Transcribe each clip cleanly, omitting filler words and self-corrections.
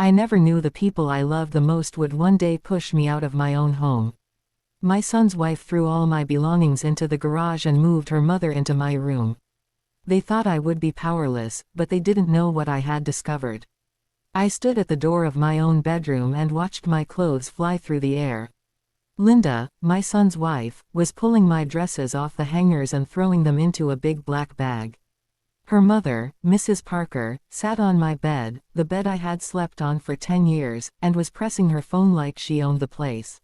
I never knew the people I loved the most would one day push me out of my own home. My son's wife threw all my belongings into the garage and moved her mother into my room. They thought I would be powerless, but they didn't know what I had discovered. I stood at the door of my own bedroom and watched my clothes fly through the air. Linda, my son's wife, was pulling my dresses off the hangers and throwing them into a big black bag. Her mother, Mrs. Parker, sat on my bed, the bed I had slept on for 10 years, and was pressing her phone like she owned the place.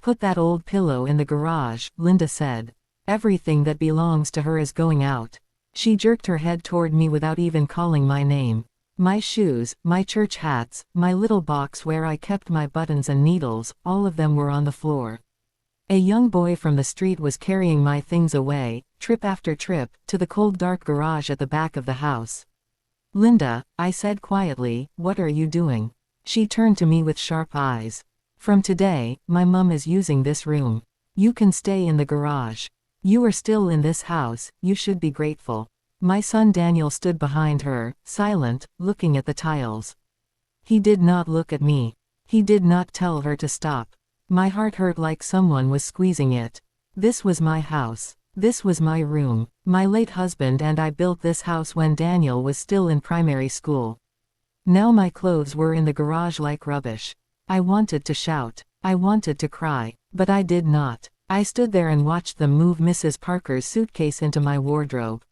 "Put that old pillow in the garage," Linda said. "Everything that belongs to her is going out." She jerked her head toward me without even calling my name. My shoes, my church hats, my little box where I kept my buttons and needles, all of them were on the floor. A young boy from the street was carrying my things away, trip after trip, to the cold dark garage at the back of the house. "Linda," I said quietly, "what are you doing?" She turned to me with sharp eyes. "From today, my mum is using this room. You can stay in the garage. You are still in this house, you should be grateful." My son Daniel stood behind her, silent, looking at the tiles. He did not look at me. He did not tell her to stop. My heart hurt like someone was squeezing it. This was my house. This was my room. My late husband and I built this house when Daniel was still in primary school. Now my clothes were in the garage like rubbish. I wanted to shout. I wanted to cry. But I did not. I stood there and watched them move Mrs. Parker's suitcase into my wardrobe.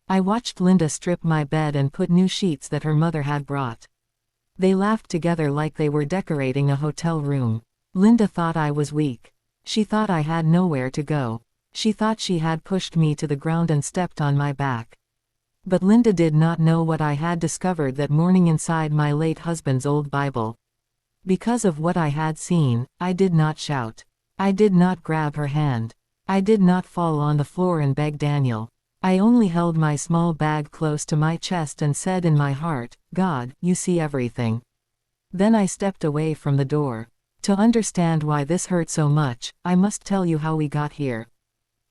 I watched Linda strip my bed and put new sheets that her mother had brought. They laughed together like they were decorating a hotel room. Linda thought I was weak. She thought I had nowhere to go. She thought she had pushed me to the ground and stepped on my back. But Linda did not know what I had discovered that morning inside my late husband's old Bible. Because of what I had seen, I did not shout. I did not grab her hand. I did not fall on the floor and beg Daniel. I only held my small bag close to my chest and said in my heart, "God, you see everything." Then I stepped away from the door. To understand why this hurt so much, I must tell you how we got here.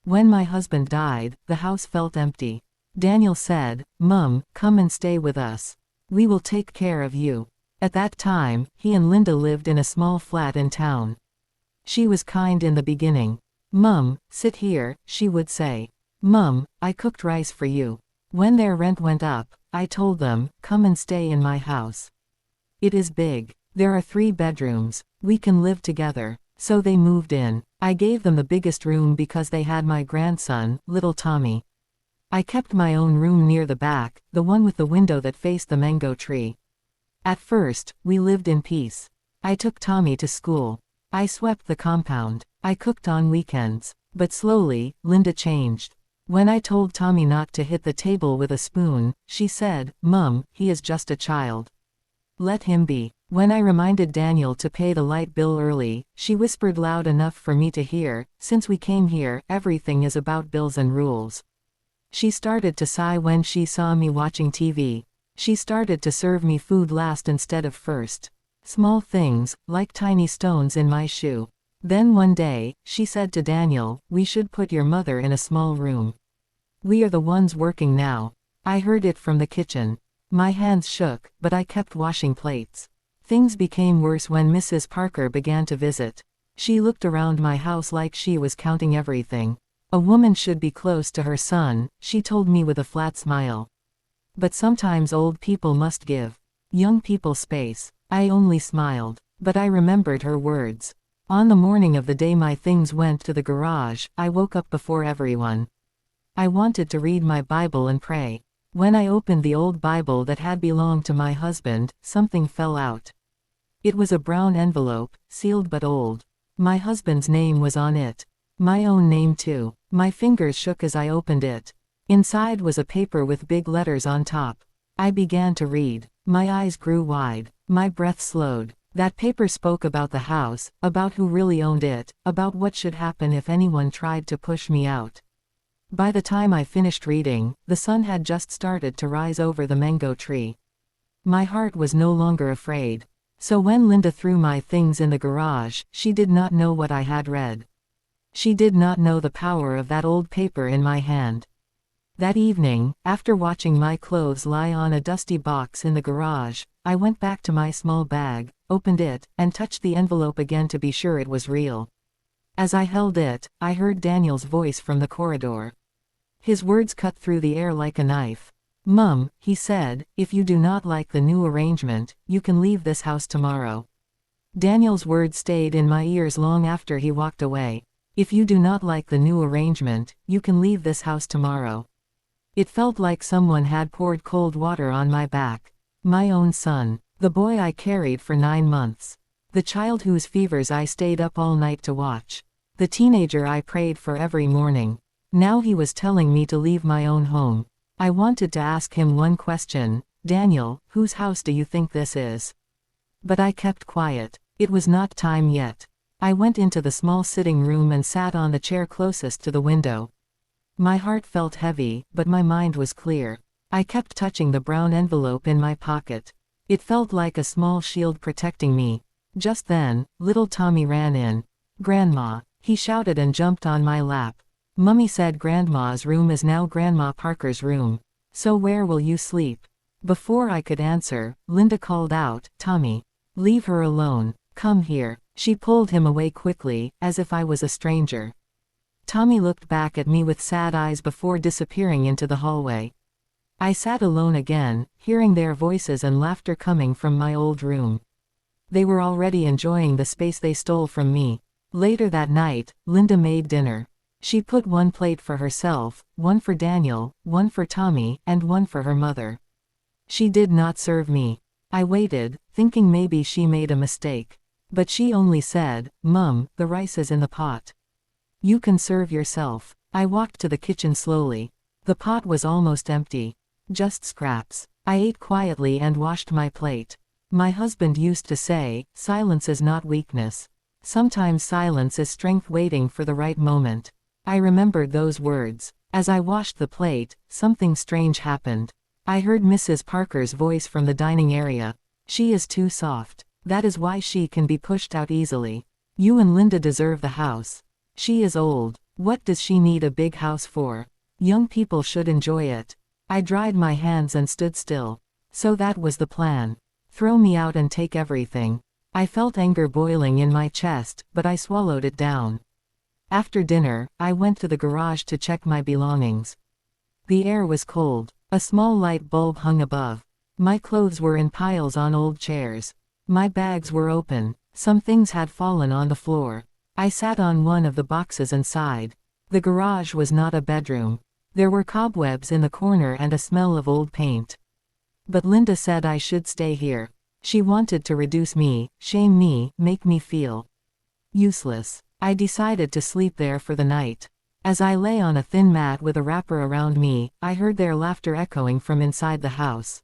When my husband died, the house felt empty. Daniel said, "Mum, come and stay with us. We will take care of you." At that time, he and Linda lived in a small flat in town. She was kind in the beginning. "Mum, sit here," she would say. "Mum, I cooked rice for you." When their rent went up, I told them, "Come and stay in my house. It is big. There are 3 bedrooms. We can live together." So they moved in. I gave them the biggest room because they had my grandson, little Tommy. I kept my own room near the back, the one with the window that faced the mango tree. At first, we lived in peace. I took Tommy to school. I swept the compound. I cooked on weekends. But slowly, Linda changed. When I told Tommy not to hit the table with a spoon, she said, "Mum, he is just a child. Let him be." When I reminded Daniel to pay the light bill early, she whispered loud enough for me to hear, "Since we came here, everything is about bills and rules." She started to sigh when she saw me watching TV. She started to serve me food last instead of first. Small things, like tiny stones in my shoe. Then one day, she said to Daniel, "We should put your mother in a small room. We are the ones working now." I heard it from the kitchen. My hands shook, but I kept washing plates. Things became worse when Mrs. Parker began to visit. She looked around my house like she was counting everything. "A woman should be close to her son," she told me with a flat smile. "But sometimes old people must give young people space." I only smiled. But I remembered her words. On the morning of the day my things went to the garage, I woke up before everyone. I wanted to read my Bible and pray. When I opened the old Bible that had belonged to my husband, something fell out. It was a brown envelope, sealed but old. My husband's name was on it. My own name too. My fingers shook as I opened it. Inside was a paper with big letters on top. I began to read. My eyes grew wide. My breath slowed. That paper spoke about the house, about who really owned it, about what should happen if anyone tried to push me out. By the time I finished reading, the sun had just started to rise over the mango tree. My heart was no longer afraid. So when Linda threw my things in the garage, she did not know what I had read. She did not know the power of that old paper in my hand. That evening, after watching my clothes lie on a dusty box in the garage, I went back to my small bag, opened it, and touched the envelope again to be sure it was real. As I held it, I heard Daniel's voice from the corridor. His words cut through the air like a knife. "Mum," he said, "if you do not like the new arrangement, you can leave this house tomorrow." Daniel's words stayed in my ears long after he walked away. "If you do not like the new arrangement, you can leave this house tomorrow." It felt like someone had poured cold water on my back. My own son. The boy I carried for 9 months. The child whose fevers I stayed up all night to watch. The teenager I prayed for every morning. Now he was telling me to leave my own home. I wanted to ask him one question: "Daniel, whose house do you think this is?" But I kept quiet. It was not time yet. I went into the small sitting room and sat on the chair closest to the window. My heart felt heavy, but my mind was clear. I kept touching the brown envelope in my pocket. It felt like a small shield protecting me. Just then, little Tommy ran in. "Grandma!" he shouted and jumped on my lap. "Mummy said Grandma's room is now Grandma Parker's room. So where will you sleep?" Before I could answer, Linda called out, "Tommy! Leave her alone. Come here." She pulled him away quickly, as if I was a stranger. Tommy looked back at me with sad eyes before disappearing into the hallway. I sat alone again, hearing their voices and laughter coming from my old room. They were already enjoying the space they stole from me. Later that night, Linda made dinner. She put one plate for herself, one for Daniel, one for Tommy, and one for her mother. She did not serve me. I waited, thinking maybe she made a mistake. But she only said, "Mum, the rice is in the pot. You can serve yourself." I walked to the kitchen slowly. The pot was almost empty. Just scraps. I ate quietly and washed my plate. My husband used to say, "Silence is not weakness. Sometimes silence is strength waiting for the right moment." I remembered those words. As I washed the plate, something strange happened. I heard Mrs. Parker's voice from the dining area. "She is too soft. That is why she can be pushed out easily. You and Linda deserve the house. She is old. What does she need a big house for? Young people should enjoy it." I dried my hands and stood still. So that was the plan. Throw me out and take everything. I felt anger boiling in my chest, but I swallowed it down. After dinner, I went to the garage to check my belongings. The air was cold. A small light bulb hung above. My clothes were in piles on old chairs. My bags were open. Some things had fallen on the floor. I sat on one of the boxes and sighed. The garage was not a bedroom. There were cobwebs in the corner and a smell of old paint. But Linda said I should stay here. She wanted to reduce me, shame me, make me feel useless. I decided to sleep there for the night. As I lay on a thin mat with a wrapper around me, I heard their laughter echoing from inside the house.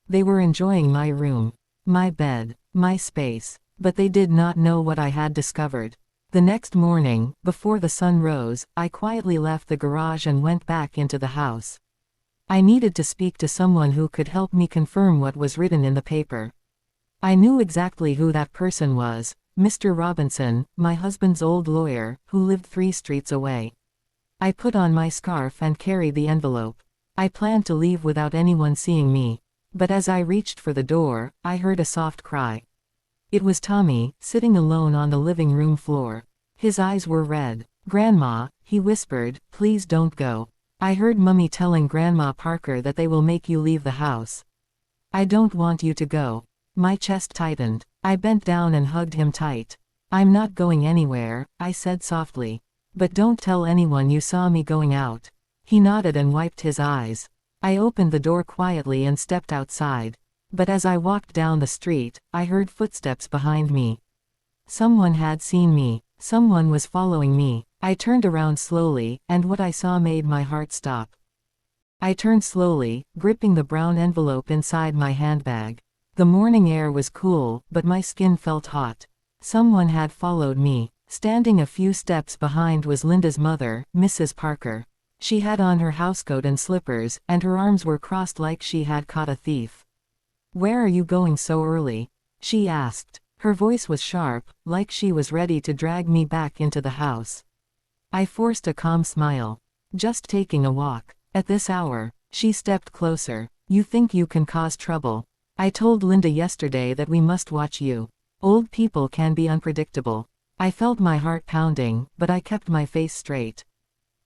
They were enjoying my room, my bed, my space, but they did not know what I had discovered. The next morning, before the sun rose, I quietly left the garage and went back into the house. I needed to speak to someone who could help me confirm what was written in the paper. I knew exactly who that person was, Mr. Robinson, my husband's old lawyer, who lived 3 streets away. I put on my scarf and carried the envelope. I planned to leave without anyone seeing me. But as I reached for the door, I heard a soft cry. It was Tommy, sitting alone on the living room floor. His eyes were red. "Grandma," he whispered, "please don't go. I heard Mummy telling Grandma Parker that they will make you leave the house. I don't want you to go." My chest tightened. I bent down and hugged him tight. "I'm not going anywhere," I said softly. "But don't tell anyone you saw me going out." He nodded and wiped his eyes. I opened the door quietly and stepped outside. But as I walked down the street, I heard footsteps behind me. Someone had seen me. Someone was following me. I turned around slowly, and what I saw made my heart stop. I turned slowly, gripping the brown envelope inside my handbag. The morning air was cool, but my skin felt hot. Someone had followed me. Standing a few steps behind was Linda's mother, Mrs. Parker. She had on her housecoat and slippers, and her arms were crossed like she had caught a thief. "Where are you going so early?" she asked. Her voice was sharp, like she was ready to drag me back into the house. I forced a calm smile. "Just taking a walk." At this hour. She stepped closer. You think you can cause trouble. I told Linda yesterday that we must watch you. Old people can be unpredictable. I felt my heart pounding, but I kept my face straight.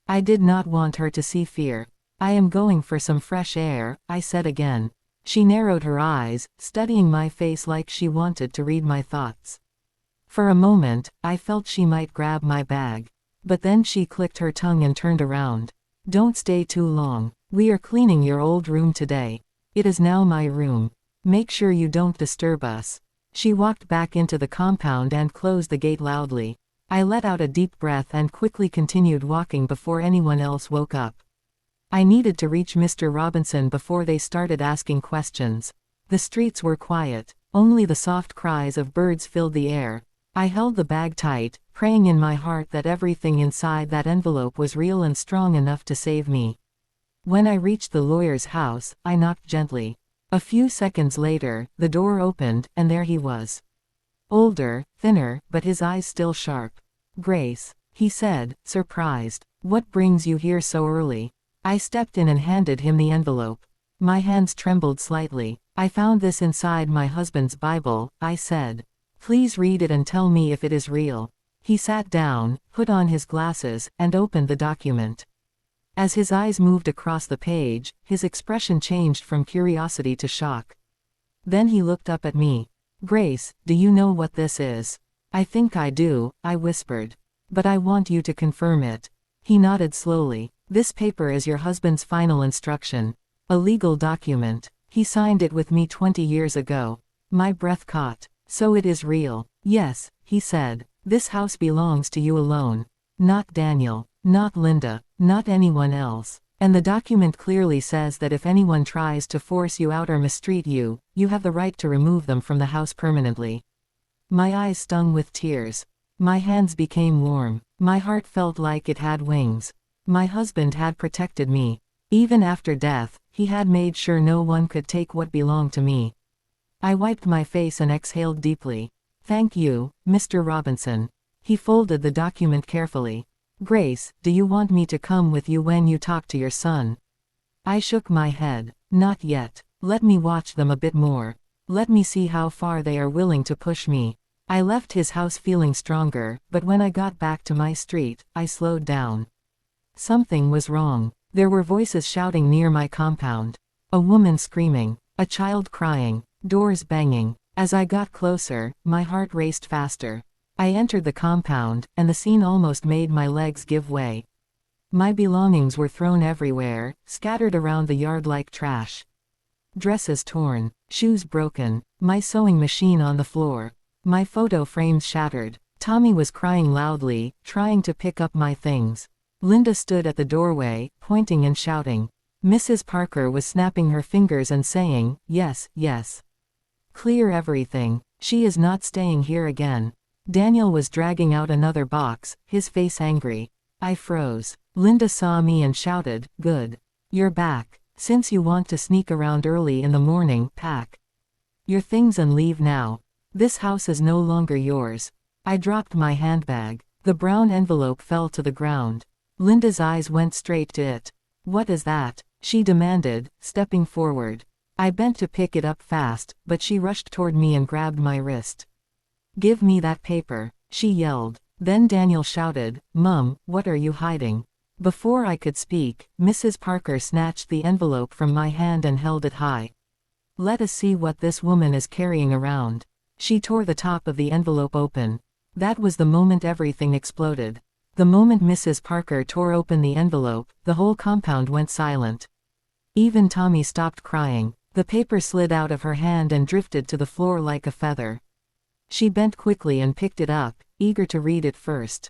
I did not want her to see fear. I am going for some fresh air, I said again. She narrowed her eyes, studying my face like she wanted to read my thoughts. For a moment, I felt she might grab my bag. But then she clicked her tongue and turned around. Don't stay too long. We are cleaning your old room today. It is now my room. Make sure you don't disturb us. She walked back into the compound and closed the gate loudly. I let out a deep breath and quickly continued walking before anyone else woke up. I needed to reach Mr. Robinson before they started asking questions. The streets were quiet. Only the soft cries of birds filled the air. I held the bag tight, praying in my heart that everything inside that envelope was real and strong enough to save me. When I reached the lawyer's house, I knocked gently. A few seconds later, the door opened, and there he was. Older, thinner, but his eyes still sharp. Grace, he said, surprised. What brings you here so early? I stepped in and handed him the envelope. My hands trembled slightly. I found this inside my husband's Bible, I said. Please read it and tell me if it is real. He sat down, put on his glasses, and opened the document. As his eyes moved across the page, his expression changed from curiosity to shock. Then he looked up at me. Grace, do you know what this is? I think I do, I whispered. But I want you to confirm it. He nodded slowly. This paper is your husband's final instruction. A legal document. He signed it with me 20 years ago. My breath caught. So it is real. Yes, he said. This house belongs to you alone. Not Daniel. Not Linda. Not anyone else. And the document clearly says that if anyone tries to force you out or mistreat you, you have the right to remove them from the house permanently. My eyes stung with tears. My hands became warm. My heart felt like it had wings. My husband had protected me. Even after death, he had made sure no one could take what belonged to me. I wiped my face and exhaled deeply. Thank you, Mr. Robinson. He folded the document carefully. Grace, do you want me to come with you when you talk to your son? I shook my head. Not yet. Let me watch them a bit more. Let me see how far they are willing to push me. I left his house feeling stronger, but when I got back to my street, I slowed down. Something was wrong. There were voices shouting near my compound. A woman screaming. A child crying. Doors banging. As I got closer, my heart raced faster. I entered the compound, and the scene almost made my legs give way. My belongings were thrown everywhere, scattered around the yard like trash. Dresses torn, shoes broken, my sewing machine on the floor. My photo frames shattered. Tommy was crying loudly, trying to pick up my things. Linda stood at the doorway, pointing and shouting. Mrs. Parker was snapping her fingers and saying, yes, yes. Clear everything. She is not staying here again. Daniel was dragging out another box, his face angry. I froze. Linda saw me and shouted, good. You're back. Since you want to sneak around early in the morning, pack your things and leave now. This house is no longer yours. I dropped my handbag. The brown envelope fell to the ground. Linda's eyes went straight to it. What is that? She demanded, stepping forward. I bent to pick it up fast, but she rushed toward me and grabbed my wrist. Give me that paper, she yelled. Then Daniel shouted, Mum, what are you hiding? Before I could speak, Mrs. Parker snatched the envelope from my hand and held it high. Let us see what this woman is carrying around. She tore the top of the envelope open. That was the moment everything exploded. The moment Mrs. Parker tore open the envelope, the whole compound went silent. Even Tommy stopped crying. The paper slid out of her hand and drifted to the floor like a feather. She bent quickly and picked it up, eager to read it first.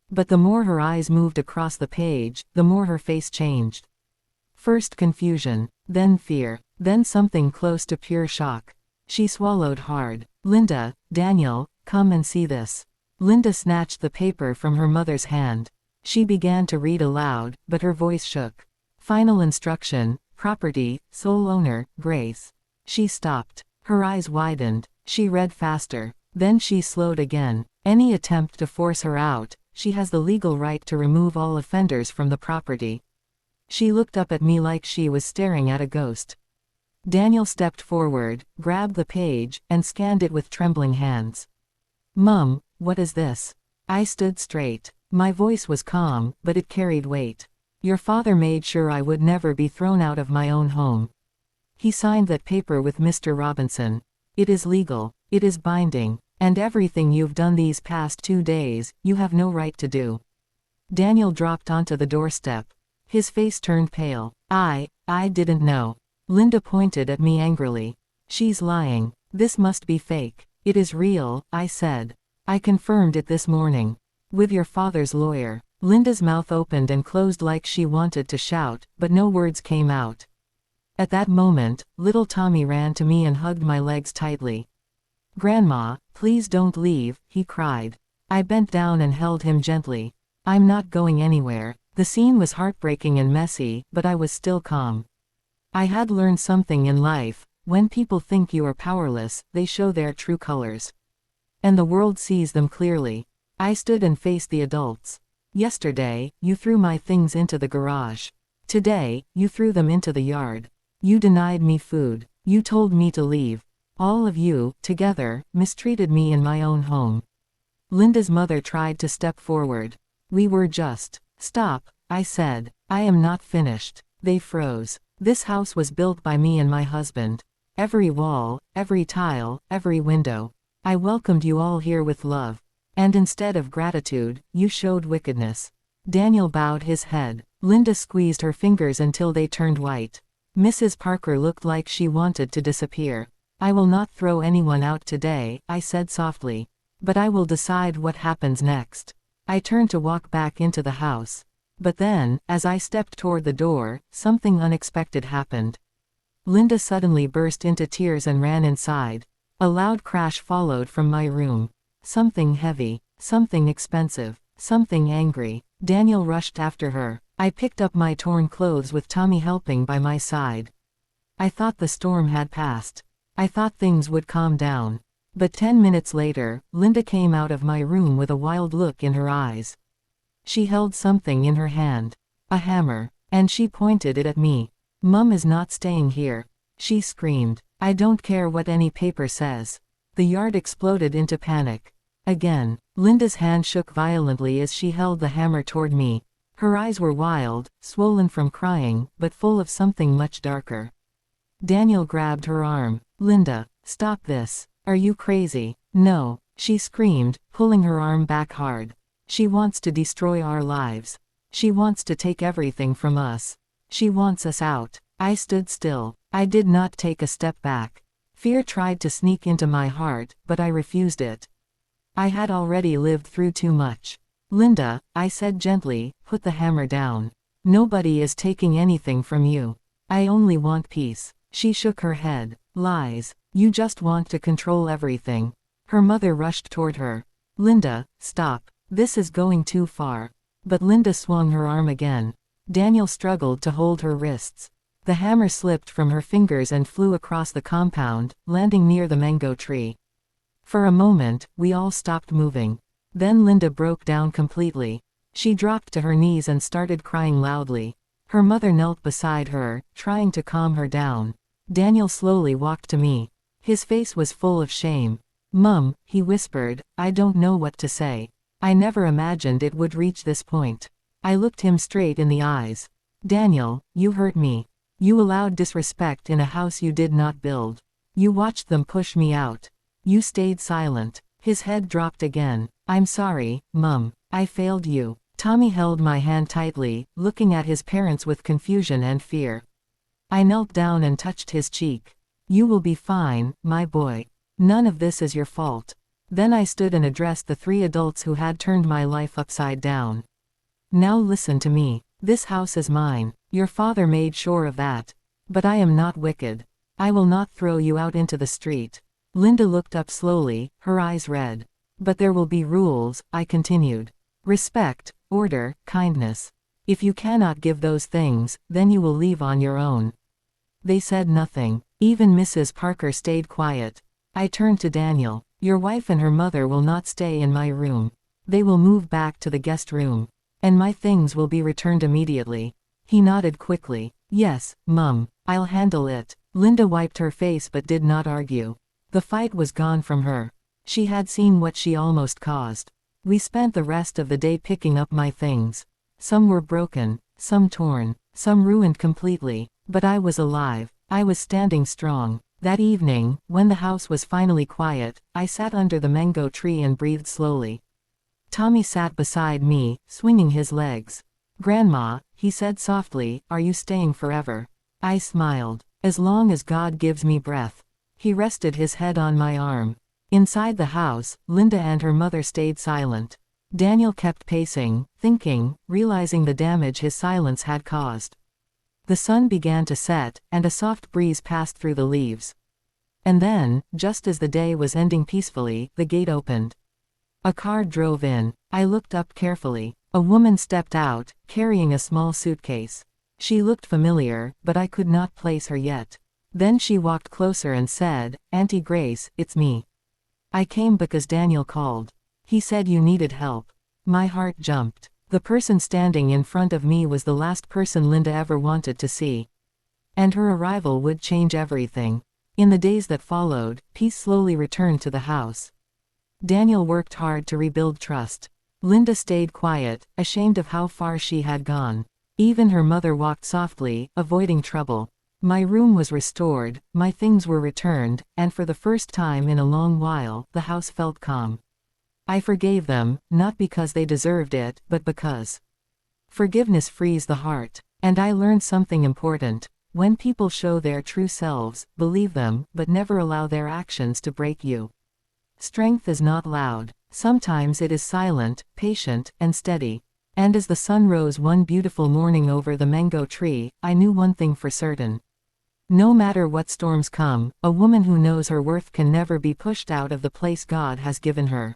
But the more her eyes moved across the page, the more her face changed. First confusion, then fear, then something close to pure shock. She swallowed hard. Linda, Daniel, come and see this. Linda snatched the paper from her mother's hand. She began to read aloud, but her voice shook. Final instruction, property, sole owner, Grace. She stopped. Her eyes widened. She read faster. Then she slowed again. Any attempt to force her out, she has the legal right to remove all offenders from the property. She looked up at me like she was staring at a ghost. Daniel stepped forward, grabbed the page, and scanned it with trembling hands. "Mum, what is this?" I stood straight. My voice was calm, but it carried weight. "Your father made sure I would never be thrown out of my own home. He signed that paper with Mr. Robinson. It is legal. It is binding. And everything you've done these past 2 days, you have no right to do." Daniel dropped onto the doorstep. His face turned pale. I didn't know." Linda pointed at me angrily. "She's lying. This must be fake." "It is real," I said. "I confirmed it this morning. With your father's lawyer." Linda's mouth opened and closed like she wanted to shout, but no words came out. At that moment, little Tommy ran to me and hugged my legs tightly. "Grandma, please don't leave," he cried. I bent down and held him gently. "I'm not going anywhere." The scene was heartbreaking and messy, but I was still calm. I had learned something in life: when people think you are powerless, they show their true colors. And the world sees them clearly. I stood and faced the adults. "Yesterday, you threw my things into the garage. Today, you threw them into the yard. You denied me food. You told me to leave. All of you, together, mistreated me in my own home." Linda's mother tried to step forward. "We were just..." "Stop," I said. "I am not finished." They froze. "This house was built by me and my husband. Every wall, every tile, every window. I welcomed you all here with love. And instead of gratitude, you showed wickedness." Daniel bowed his head. Linda squeezed her fingers until they turned white. Mrs. Parker looked like she wanted to disappear. "I will not throw anyone out today," I said softly. "But I will decide what happens next." I turned to walk back into the house. But then, as I stepped toward the door, something unexpected happened. Linda suddenly burst into tears and ran inside. A loud crash followed from my room. Something heavy, something expensive, something angry. Daniel rushed after her. I picked up my torn clothes with Tommy helping by my side. I thought the storm had passed. I thought things would calm down. But 10 minutes later, Linda came out of my room with a wild look in her eyes. She held something in her hand. A hammer. And she pointed it at me. "Mum is not staying here," she screamed. "I don't care what any paper says." The yard exploded into panic. Again, Linda's hand shook violently as she held the hammer toward me. Her eyes were wild, swollen from crying, but full of something much darker. Daniel grabbed her arm. "Linda, stop this. Are you crazy?" "No," she screamed, pulling her arm back hard. "She wants to destroy our lives. She wants to take everything from us. She wants us out." I stood still. I did not take a step back. Fear tried to sneak into my heart, but I refused it. I had already lived through too much. "Linda," I said gently, "put the hammer down. Nobody is taking anything from you. I only want peace." She shook her head. "Lies. You just want to control everything." Her mother rushed toward her. "Linda, stop. This is going too far." But Linda swung her arm again. Daniel struggled to hold her wrists. The hammer slipped from her fingers and flew across the compound, landing near the mango tree. For a moment, we all stopped moving. Then Linda broke down completely. She dropped to her knees and started crying loudly. Her mother knelt beside her, trying to calm her down. Daniel slowly walked to me. His face was full of shame. "Mum," he whispered, "I don't know what to say. I never imagined it would reach this point." I looked him straight in the eyes. "Daniel, you hurt me. You allowed disrespect in a house you did not build. You watched them push me out. You stayed silent." His head dropped again. "I'm sorry, Mum. I failed you." Tommy held my hand tightly, looking at his parents with confusion and fear. I knelt down and touched his cheek. "You will be fine, my boy. None of this is your fault." Then I stood and addressed the 3 adults who had turned my life upside down. "Now listen to me. This house is mine. Your father made sure of that. But I am not wicked. I will not throw you out into the street." Linda looked up slowly, her eyes red. "But there will be rules," I continued. "Respect, order, kindness. If you cannot give those things, then you will leave on your own." They said nothing. Even Mrs. Parker stayed quiet. I turned to Daniel. "Your wife and her mother will not stay in my room. They will move back to the guest room. And my things will be returned immediately." He nodded quickly. Yes, Mum, I'll handle it. Linda wiped her face but did not argue. The fight was gone from her. She had seen what she almost caused. We spent the rest of the day picking up my things. Some were broken, some torn, some ruined completely, but I was alive. I was standing strong. That evening, when the house was finally quiet, I sat under the mango tree and breathed slowly. Tommy sat beside me, swinging his legs. "Grandma," he said softly, "are you staying forever?" I smiled. "As long as God gives me breath." He rested his head on my arm. Inside the house, Linda and her mother stayed silent. Daniel kept pacing, thinking, realizing the damage his silence had caused. The sun began to set, and a soft breeze passed through the leaves. And then, just as the day was ending peacefully, the gate opened. A car drove in. I looked up carefully. A woman stepped out, carrying a small suitcase. She looked familiar, but I could not place her yet. Then she walked closer and said, "Auntie Grace, it's me. I came because Daniel called. He said you needed help." My heart jumped. The person standing in front of me was the last person Linda ever wanted to see. And her arrival would change everything. In the days that followed, peace slowly returned to the house. Daniel worked hard to rebuild trust. Linda stayed quiet, ashamed of how far she had gone. Even her mother walked softly, avoiding trouble. My room was restored, my things were returned, and for the first time in a long while, the house felt calm. I forgave them, not because they deserved it, but because forgiveness frees the heart. And I learned something important. When people show their true selves, believe them, but never allow their actions to break you. Strength is not loud. Sometimes it is silent, patient, and steady. And as the sun rose one beautiful morning over the mango tree, I knew one thing for certain. No matter what storms come, a woman who knows her worth can never be pushed out of the place God has given her.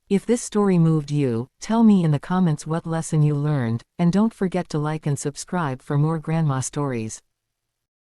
If this story moved you, tell me in the comments what lesson you learned, and don't forget to like and subscribe for more grandma stories.